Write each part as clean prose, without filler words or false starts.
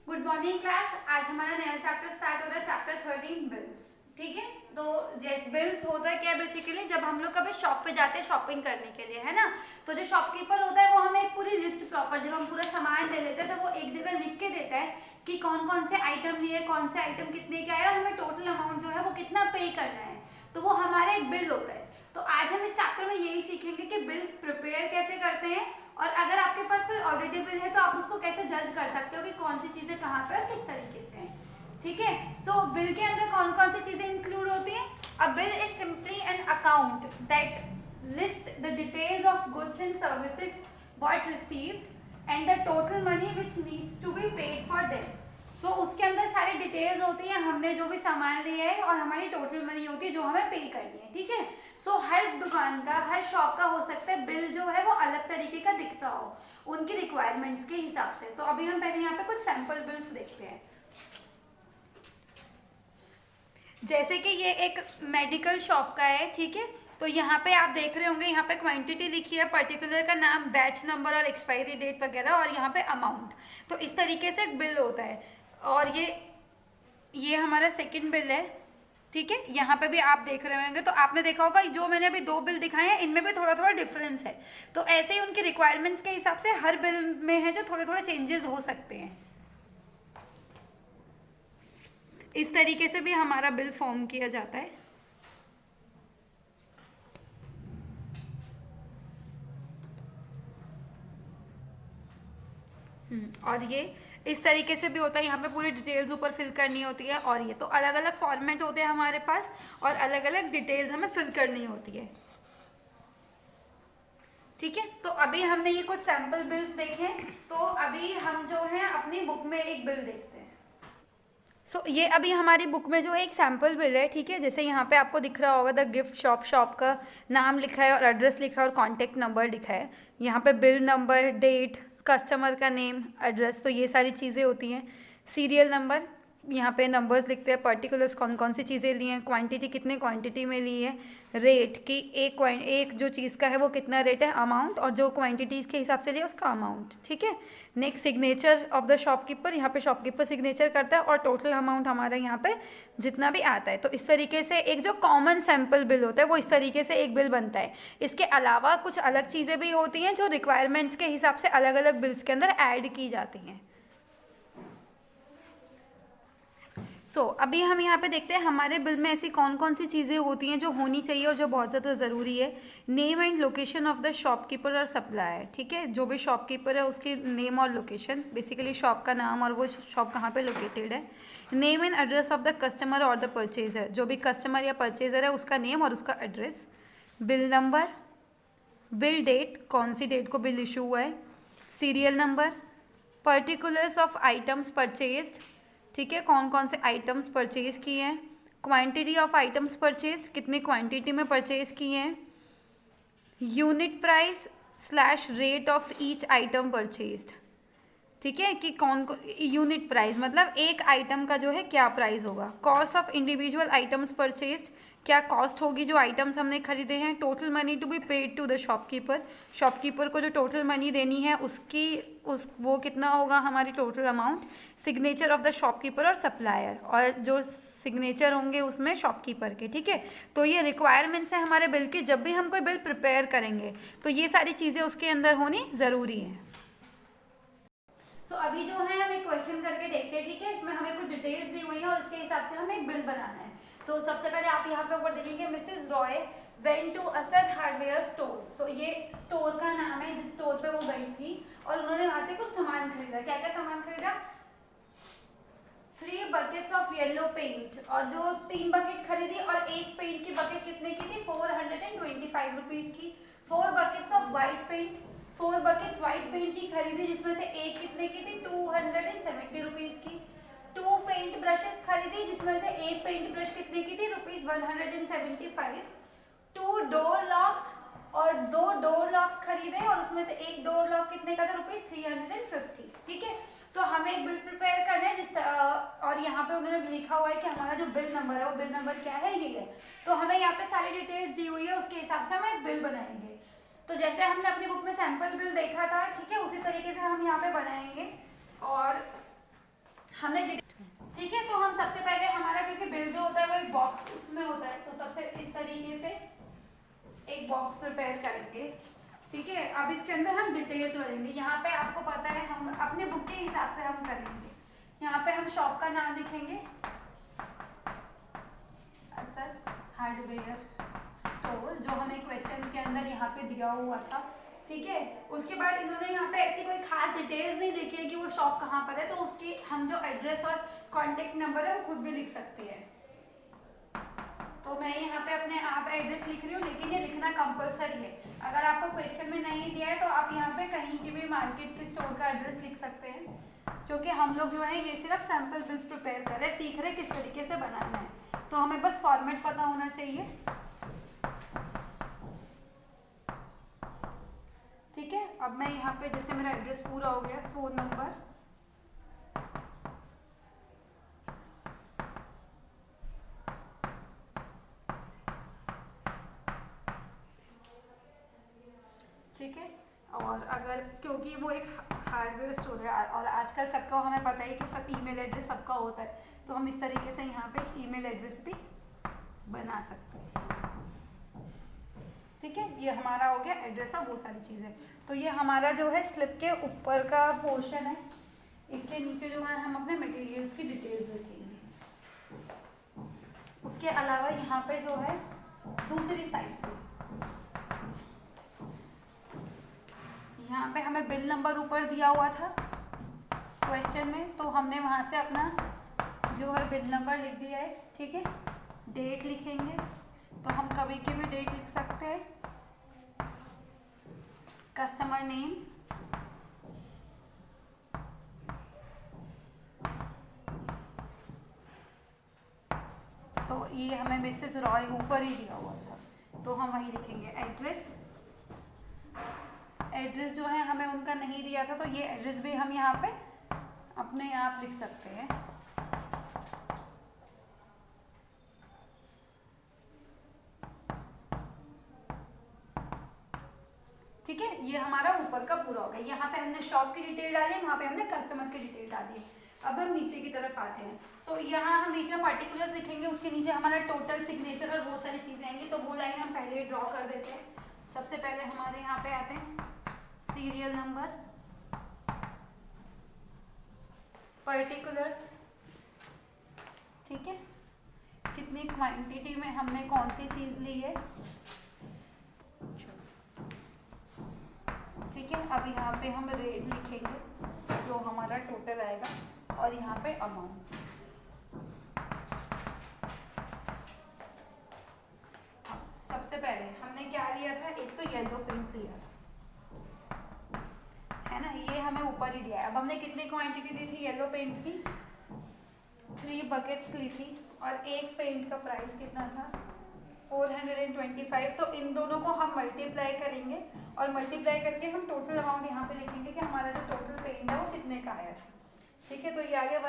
Good morning class. आज हमारा नया चैप्टर स्टार्ट हो रहा है, चैप्टर 13 बिल्स। ठीक है, तो जैसे बिल्स होता है क्या बेसिकली, जब हम लोग कभी शॉप पे जाते हैं शॉपिंग करने के लिए, है ना, तो जो शॉपकीपर होता है वो हमें एक पूरी लिस्ट प्रॉपर, जब हम पूरा सामान ले लेते हैं तो वो एक जगह लिख के देता है कि कौन कौन से आइटम लिए, कौन से आइटम कितने के आए और हमें टोटल अमाउंट जो है वो कितना पे करना है। तो वो हमारा एक बिल होता है। तो आज हम इस चैप्टर में यही सीखेंगे कि बिल प्रिपेयर कैसे करते हैं, और अगर आपके पास कोई ऑडिटेबल बिल है तो आप उसको कैसे जज कर सकते हो कि कौन सी चीजें कहाँ पे और किस तरीके से हैं। ठीक है, सो बिल के अंदर कौन कौन सी चीजें इंक्लूड होती हैं। A bill is simply an account that list the details of goods and services bought received and the total money which needs to be paid for them. So उसके अंदर सारी डिटेल्स होती हैं, हमने जो भी सामान लिया है, और हमारी टोटल मनी होती है जो हमें पे करनी है। ठीक है, सो हर दुकान का, हर शॉप का हो सकता है बिल जो है वो अलग तरीके का दिखता हो उनकी रिक्वायरमेंट्स के हिसाब से। तो अभी हम पहले यहाँ पे कुछ सैंपल बिल्स देखते हैं। जैसे कि ये एक मेडिकल शॉप का है, ठीक है, तो यहाँ पे आप देख रहे होंगे, यहाँ पे क्वांटिटी लिखी है, पर्टिकुलर का नाम, बैच नंबर और एक्सपायरी डेट वगैरह, और यहाँ पे अमाउंट। तो इस तरीके से एक बिल होता है। और ये हमारा सेकंड बिल है। ठीक है, यहाँ पे भी आप देख रहे होंगे, तो आपने देखा होगा जो मैंने अभी दो बिल दिखाए हैं इनमें भी थोड़ा थोड़ा डिफरेंस है। तो ऐसे ही उनकी रिक्वायरमेंट्स के हिसाब से हर बिल में है जो थोड़े थोड़े चेंजेस हो सकते हैं। इस तरीके से भी हमारा बिल फॉर्म किया जाता है। और ये इस तरीके से भी होता है, यहाँ पे पूरी डिटेल्स ऊपर फिल करनी होती है। और ये तो अलग अलग फॉर्मेट होते हैं हमारे पास, और अलग अलग डिटेल्स हमें फिल करनी होती है। ठीक है, तो अभी हमने ये कुछ सैंपल बिल्स देखे, तो अभी हम जो है अपनी बुक में एक बिल देखते हैं। ये अभी हमारी बुक में जो है एक सैंपल बिल है। ठीक है, जैसे यहाँ पे आपको दिख रहा होगा द गिफ्ट शॉप, शॉप का नाम लिखा है और एड्रेस लिखा है और कॉन्टेक्ट नंबर लिखा है। यहाँ पे बिल नंबर, डेट, कस्टमर का नेम, एड्रेस, तो ये सारी चीज़ें होती हैं। सीरियल नंबर, यहाँ पे नंबर्स लिखते हैं, पर्टिकुलर्स कौन कौन सी चीज़ें ली हैं, क्वांटिटी कितने क्वांटिटी में ली है, रेट कि एक जो चीज़ का है वो कितना रेट है, अमाउंट, और जो क्वांटिटीज़ के हिसाब से लिया उसका अमाउंट। ठीक है, next signature of the shopkeeper, यहाँ पे शॉपकीपर सिग्नेचर करता है और टोटल अमाउंट हमारा यहाँ पे जितना भी आता है। तो इस तरीके से एक जो कॉमन सैम्पल बिल होता है वो इस तरीके से एक बिल बनता है। इसके अलावा कुछ अलग चीज़ें भी होती हैं जो रिक्वायरमेंट्स के हिसाब से अलग अलग बिल्स के अंदर ऐड की जाती हैं। अभी हम यहाँ पे देखते हैं हमारे बिल में ऐसी कौन कौन सी चीज़ें होती हैं जो होनी चाहिए और जो बहुत ज़्यादा ज़रूरी है। Name and location of the shopkeeper और सप्लायर। ठीक है, जो भी शॉपकीपर है उसकी नेम और लोकेशन, बेसिकली शॉप का नाम और वो शॉप कहाँ पे लोकेटेड है। Name and address of the customer और द परचेजर, जो भी कस्टमर या परचेजर है उसका नेम और उसका address. Bill number, bill date, कौन सी डेट को बिल इशू हुआ है, serial number, particulars of items purchased, ठीक है, कौन कौन से आइटम्स परचेज किए हैं, क्वांटिटी ऑफ आइटम्स परचेज, कितनी क्वांटिटी में परचेज किए हैं, unit price slash rate of each item purchased. ठीक है, कि कौन यूनिट प्राइस मतलब एक आइटम का जो है क्या प्राइस होगा, cost of individual items purchased, क्या कॉस्ट होगी जो आइटम्स हमने खरीदे हैं, total money to be paid to the shopkeeper, shopkeeper को जो टोटल मनी देनी है वो कितना होगा हमारी total amount, signature of the shopkeeper और सप्लायर, और जो सिग्नेचर होंगे उसमें शॉपकीपर के। ठीक है, तो ये रिक्वायरमेंट्स हैं हमारे बिल की, जब भी हम कोई बिल प्रिपेयर करेंगे तो ये सारी चीज़ें उसके अंदर होनी ज़रूरी है। अभी जो है हम एक क्वेश्चन करके देखते हैं। ठीक है, इसमें हमें कुछ डिटेल्स दी हुई है और उसके हिसाब से हमें एक बिल बनाना है। तो सबसे पहले आप यहाँ पे ऊपर देखेंगे, Mrs Roy went to Asad hardware store. ये स्टोर का नाम है जिस स्टोर पे वो गई थी, और उन्होंने वहां से कुछ सामान खरीदा। क्या क्या सामान खरीदा, 3 बकेट्स ऑफ येलो पेंट, और जो 3 बकेट खरीदी, और एक पेंट की बकेट कितने की थी, 425 रुपीज की। 4 buckets of white paint, 4 buckets white paint की खरीदी, जिसमें से एक कितने की थी, 270 रुपीज की। 2 पेंट ब्रशेस खरीदी, जिसमें से एक पेंट ब्रश कितने की थी, ₹175। 2 डोर लॉक्स, और 2 डोर लॉक्स खरीदे, और उसमें से एक डोर लॉक कितने का था, ₹350। ठीक है, हमें एक बिल प्रिपेयर करना है और यहाँ पे उन्होंने लिखा हुआ है कि हमारा जो बिल नंबर है वो बिल नंबर क्या है, ये है। तो हमें यहाँ पे सारी डिटेल्स दी हुई है, उसके हिसाब से हम एक बिल बनाएंगे। तो जैसे हमने अपनी बुक में सैंपल बिल देखा था, ठीक है, उसी तरीके से हम यहाँ पे बनाएंगे। और हमने ठीक है। तो हम सबसे पहले हमारा, क्योंकि बिल जो होता है वो एक बॉक्स उसमें होता है, तो सबसे इस तरीके से एक बॉक्स प्रिपेयर करेंगे। ठीक है, अब इसके अंदर हम डिटेल्स भरेंगे। यहाँ पे आपको पता है हम अपने बुक के हिसाब से हम करेंगे। यहाँ पे हम शॉप का नाम लिखेंगे, असल हार्डवेयर स्टोर, जो हमें क्वेश्चन के अंदर यहाँ पे दिया हुआ था। ठीक है, उसके बाद इन्होंने यहाँ पे ऐसी कोई खास डिटेल्स नहीं लिखी है कि वो शॉप कहाँ पर है, तो उसकी हम जो एड्रेस और कॉन्टेक्ट नंबर है वो खुद भी लिख सकते हैं। तो मैं यहाँ पे अपने आप एड्रेस लिख रही हूँ, लेकिन ये लिखना कंपलसरी है। अगर आपको क्वेश्चन में नहीं दिया है तो आप यहाँ पे कहीं की भी मार्केट के स्टोर का एड्रेस लिख सकते हैं, क्योंकि हम लोग जो है ये सिर्फ सैम्पल बिल्स प्रिपेयर कर रहे हैं, सीख रहे किस तरीके से बनाना है। तो हमें बस फॉर्मेट पता होना चाहिए। ठीक है, अब मैं यहाँ पे जैसे मेरा एड्रेस पूरा हो गया, फ़ोन नंबर, ठीक है। और अगर क्योंकि वो एक हार्डवेयर स्टोर है और आजकल सबका हमें पता है कि सब ईमेल एड्रेस सबका होता है, तो हम इस तरीके से यहाँ पे ईमेल एड्रेस भी बना सकते हैं। ठीक है, ये हमारा हो गया एड्रेस और वो सारी चीज़ें। तो ये हमारा जो है स्लिप के ऊपर का पोर्शन है, इसके नीचे जो है हम अपने मटेरियल्स की डिटेल्स लिखेंगे। उसके अलावा यहाँ पे जो है दूसरी साइड पे, यहाँ पे हमें बिल नंबर ऊपर दिया हुआ था क्वेश्चन में, तो हमने वहाँ से अपना जो है बिल नंबर लिख दिया है। ठीक है, डेट लिखेंगे, तो हम कभी की भी डेट लिख सकते हैं। कस्टमर नेम, तो ये हमें मिसेस रॉय ऊपर ही दिया हुआ था, तो हम वही लिखेंगे। एड्रेस, एड्रेस जो है हमें उनका नहीं दिया था, तो ये एड्रेस भी हम यहाँ पे अपने आप लिख सकते हैं। ठीक है, ये हमारा ऊपर का पूरा हो गया। यहाँ पे हमने शॉप की डिटेल डाली, वहाँ पे हमने कस्टमर की डिटेल डाली है। अब हम नीचे की तरफ आते हैं। सो यहाँ हम नीचे पर्टिकुलर्स लिखेंगे, उसके नीचे हमारा टोटल, सिग्नेचर और बहुत सारी चीज़ें आएंगी, तो वो लाइन हम पहले ड्रॉ कर देते हैं। सबसे पहले हमारे यहाँ पे आते हैं सीरियल नंबर, पर्टिकुलर्स, ठीक है, कितनी क्वांटिटी में हमने कौन सी चीज़ ली है। ठीक है, अब यहाँ पे हम रेट लिखेंगे जो हमारा टोटल आएगा, और यहाँ पे अमाउंट। सबसे पहले हमने क्या लिया था, एक तो येलो पेंट लिया था, है ना, ये हमें ऊपर ही दिया है। अब हमने कितनी क्वांटिटी ली थी येलो पेंट की, 3 बकेट्स ली थी, और एक पेंट का प्राइस कितना था, 425। तो इन दोनों को हम मल्टीप्लाई करेंगे, और मल्टीप्लाई करके हम टोटल अमाउंट यहाँ पे लिखेंगे कि हमारा जो टोटल पेंट है वो कितने का आया था। ठीक है, तो ये आ गया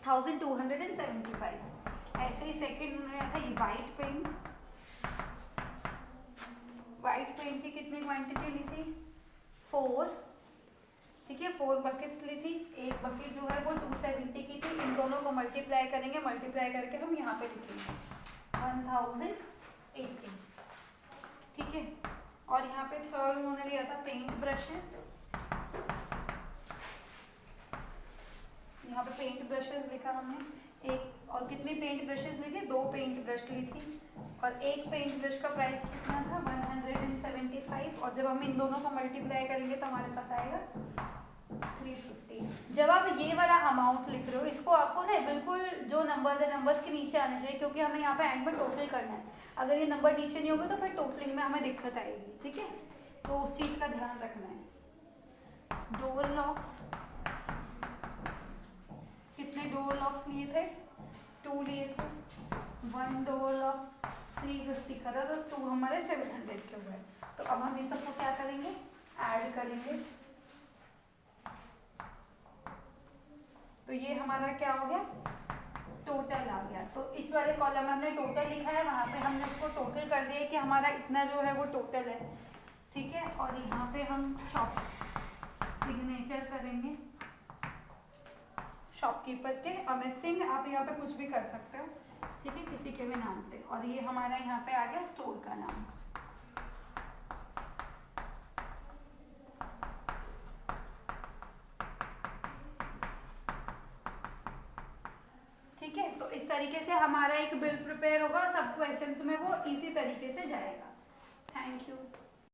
1275। ऐसे ही सेकेंड में आया था ये वाइट पेंट। वाइट पेंट की कितनी क्वांटिटी ली थी, 4। ठीक है, 4 बकेट्स ली थी, एक बकेट जो है वो 270 की थी। इन दोनों को मल्टीप्लाई करेंगे, मल्टीप्लाई करके हम यहाँ पे लिखेंगे 1080। ठीक है, और यहाँ पे थर्ड उन्होंने लिया था पेंट ब्रशेस। यहाँ पे पेंट ब्रशेस लिखा हमने, एक, और कितनी पेंट ब्रशेस ली थी, 2 पेंट ब्रश ली थी, और एक पेंट ब्रश का प्राइस कितना था, 175। और जब हम इन दोनों को मल्टीप्लाई करेंगे तो हमारे पास आएगा 350। जब आप ये वाला अमाउंट लिख रहे हो, इसको आपको ना बिल्कुल जो नंबर्स है नंबर्स के नीचे आने चाहिए, क्योंकि हमें यहाँ पे एंड में टोटल करना है। अगर ये नंबर नीचे नहीं होगा तो फिर टोटलिंग में हमें दिक्कत आएगी। ठीक है, तो उस चीज़ का ध्यान रखना है। डोर लॉक्स, कितने डोर लॉक्स लिए थे, 2 लिए थे। 1 डोर लॉक 350 का था, तो 2 हमारे 700 के हुए। तो अब हम ये सबको क्या करेंगे, ऐड करेंगे। तो ये हमारा क्या हो गया, टोटल आ गया। तो इस वाले कॉलम में हमने टोटल लिखा है, वहाँ पे हमने उसको टोटल कर दिया कि हमारा इतना जो है वो टोटल है। ठीक है, और यहाँ पे हम शॉप सिग्नेचर करेंगे, शॉपकीपर के अमित सिंह, आप यहाँ पे कुछ भी कर सकते हो, ठीक है, किसी के भी नाम से। और ये हमारा यहाँ पे आ गया स्टोर का नाम। ठीक है, तो इस तरीके से हमारा एक बिल प्रिपेयर होगा और सब क्वेश्चंस में वो इसी तरीके से जाएगा। Thank you.